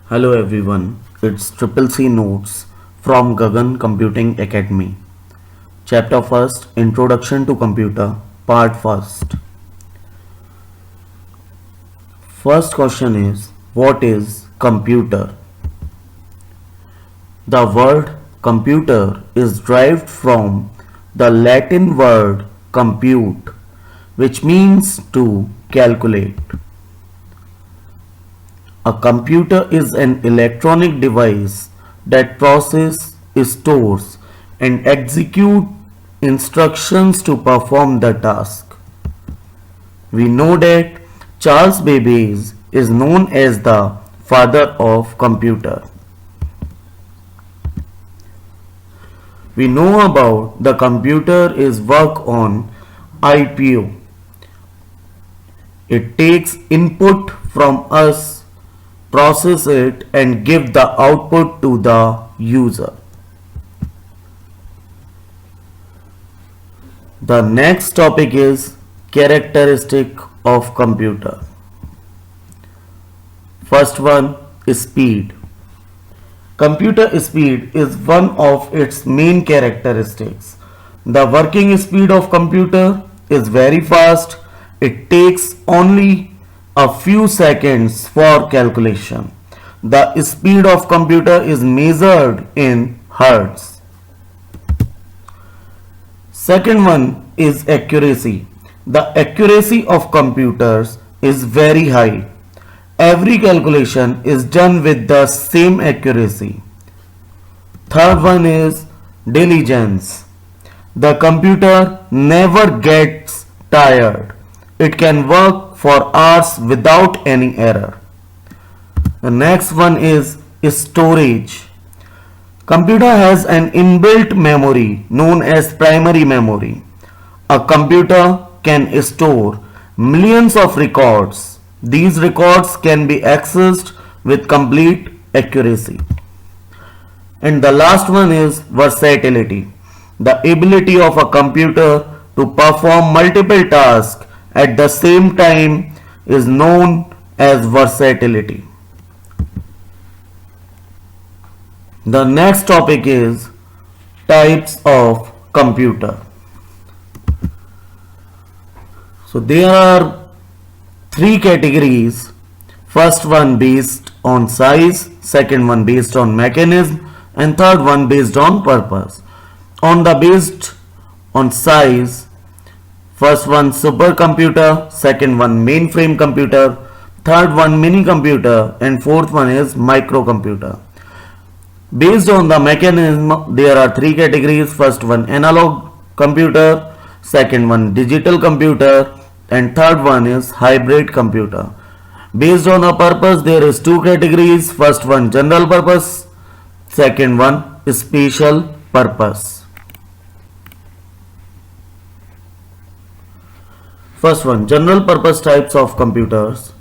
Hello everyone, it's Triple C Notes from Gagan Computing Academy. Chapter 1st, Introduction to Computer, Part 1st. First question is, what is computer? The word computer is derived from the Latin word compute, which means to calculate. A computer is an electronic device that processes, stores, and executes instructions to perform the task. We know that Charles Babbage is known as the father of computer. We know about the computer is work on IPO. It takes input from us, process it and give the output to the user. The next topic is characteristic of computer. First one is speed. Computer speed is one of its main characteristics. The working speed of computer is very fast. It takes only a few seconds for calculation. The speed of computer is measured in hertz. Second one is accuracy. The accuracy of computers is very high. Every calculation is done with the same accuracy. Third one is diligence. The computer never gets tired. It can work for hours without any error. The next one is storage. Computer has an inbuilt memory known as primary memory. A computer can store millions of records. These records can be accessed with complete accuracy. And the last one is versatility. The ability of a computer to perform multiple tasks at the same time is known as versatility. The next topic is types of computer. So there are three categories. First one based on size, second one based on mechanism, and third one based on purpose. On the based on size, first one supercomputer, second one mainframe computer, third one mini computer, and fourth one is microcomputer. Based on the mechanism, there are three categories. First one analog computer, second one digital computer, and third one is hybrid computer. Based on a purpose, there is two categories. First one general purpose, second one special purpose. First one, general purpose types of computers.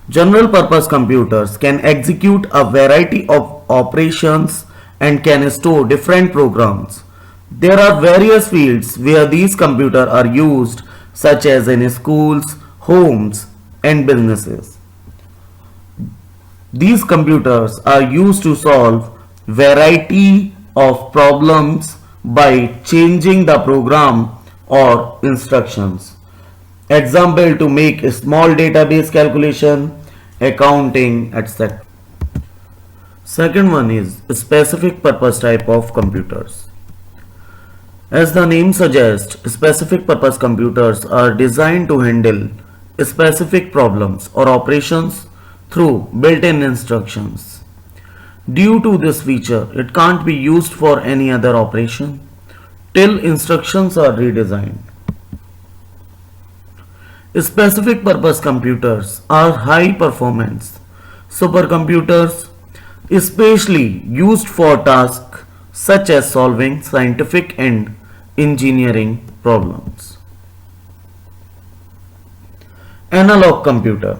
General purpose computers can execute a variety of operations and can store different programs. There are various fields where these computers are used, such as in schools, homes, and businesses. These computers are used to solve variety of problems by changing the program or instructions. Example, to make a small database calculation, accounting, etc. Second one is specific purpose type of computers. As the name suggests, specific purpose computers are designed to handle specific problems or operations through built-in instructions. Due to this feature, it can't be used for any other operation till instructions are redesigned. Specific purpose computers are high performance supercomputers, especially used for tasks such as solving scientific and engineering problems. Analog computer.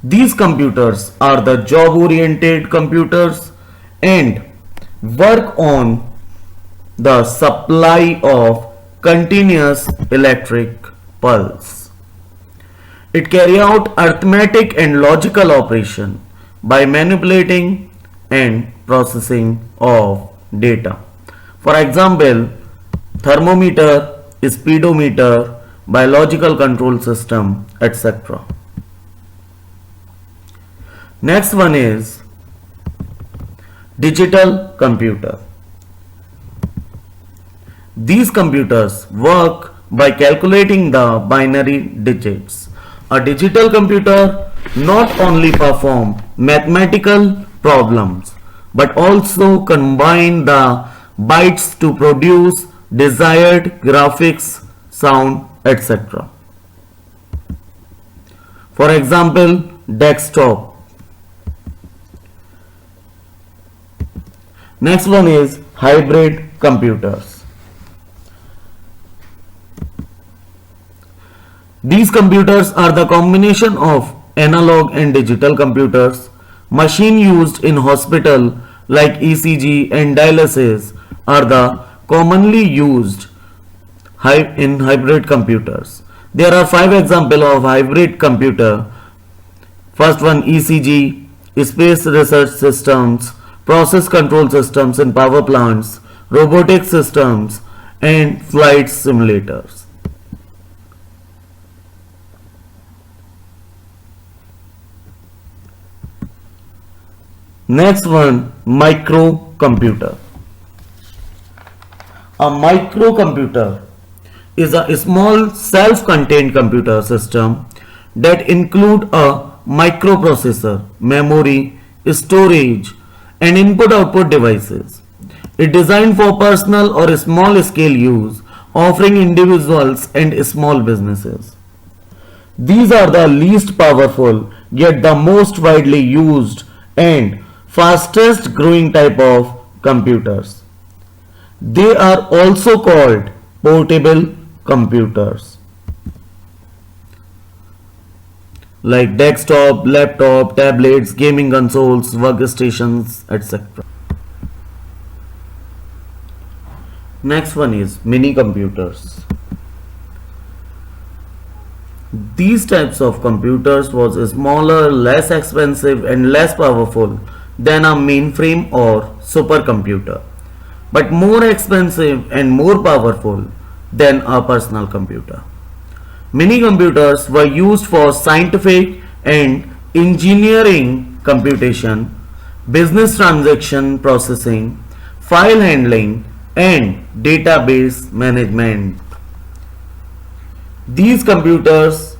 These computers are the job oriented computers and work on the supply of continuous electric pulse. It carry out arithmetic and logical operation by manipulating and processing of data. For example, thermometer, speedometer, biological control system, etc. Next one is digital computer. These computers work by calculating the binary digits. A digital computer not only perform mathematical problems but also combine the bytes to produce desired graphics, sound, etc. For example, desktop. Next one is hybrid computers. These computers are the combination of analog and digital computers. Machine used in hospital like ECG and dialysis are the commonly used in hybrid computers. There are 5 examples of hybrid computer. First one, ECG, space research systems, process control systems in power plants, robotic systems, and flight simulators. Next one, microcomputer. A microcomputer is a small self-contained computer system that include a microprocessor, memory, storage, and input-output devices. It is designed for personal or small-scale use, offering individuals and small businesses. These are the least powerful yet the most widely used and fastest growing type of computers. They are also called portable computers like desktop, laptop, tablets, gaming consoles, workstations, etc. Next one is mini computers. These types of computers was smaller, less expensive and less powerful than a mainframe or supercomputer, but more expensive and more powerful than a personal computer. Mini computers were used for scientific and engineering computation, business transaction processing, file handling, and database management. These computers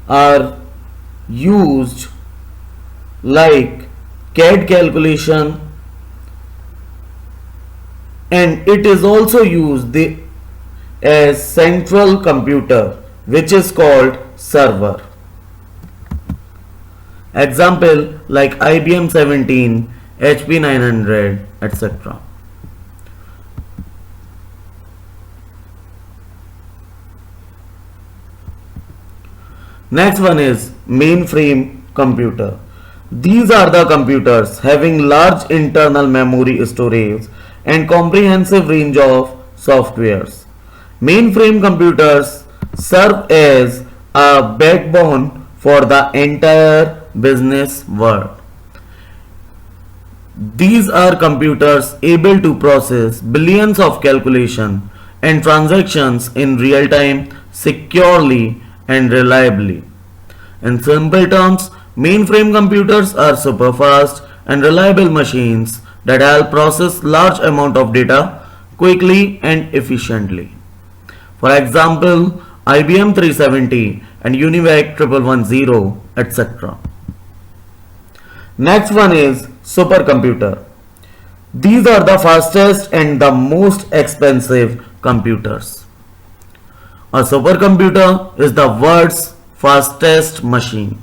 are used like CAD calculation, and it is also used as central computer, which is called server. Example like IBM 17, HP 900, etc. Next one is mainframe computer. These are the computers having large internal memory storage and comprehensive range of softwares. Mainframe computers serve as a backbone for the entire business world. These are computers able to process billions of calculations and transactions in real time, securely and reliably. In simple terms, mainframe computers are super fast and reliable machines that help process large amount of data quickly and efficiently. For example, IBM 370 and UNIVAC 1110, etc. Next one is supercomputer. These are the fastest and the most expensive computers. A supercomputer is the world's fastest machine,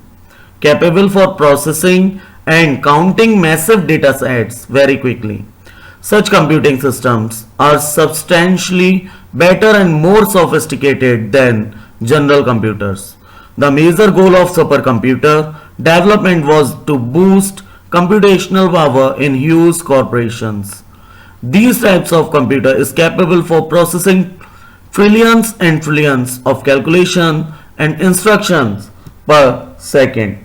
capable for processing and counting massive data sets very quickly. Such computing systems are substantially better and more sophisticated than general computers. The major goal of supercomputer development was to boost computational power in huge corporations. These types of computer is capable for processing trillions and trillions of calculation and instructions per second.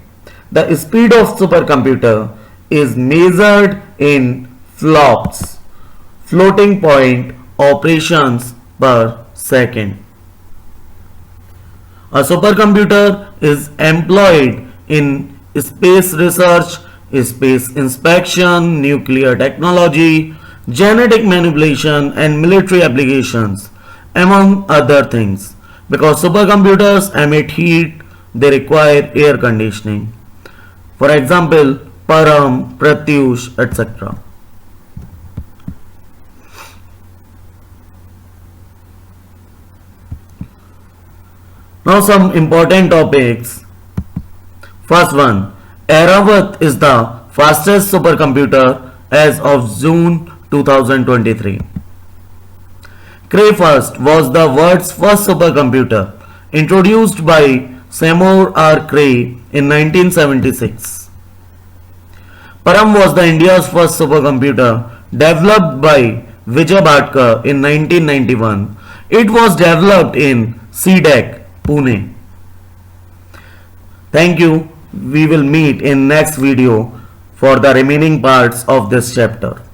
The speed of supercomputer is measured in flops, floating point operations per second. A supercomputer is employed in space research, space inspection, nuclear technology, genetic manipulation, and military applications, among other things. Because supercomputers emit heat, they require air conditioning. For example, Param, Pratyush, etc. Now some important topics. First one, Aravat is the fastest supercomputer as of June 2023. Cray first was the world's first supercomputer, introduced by Seymour R. Cray in 1976. Param was the India's first supercomputer, developed by Vijay Bhatkar in 1991. It was developed in CDEC, Pune. Thank you. We will meet in next video for the remaining parts of this chapter.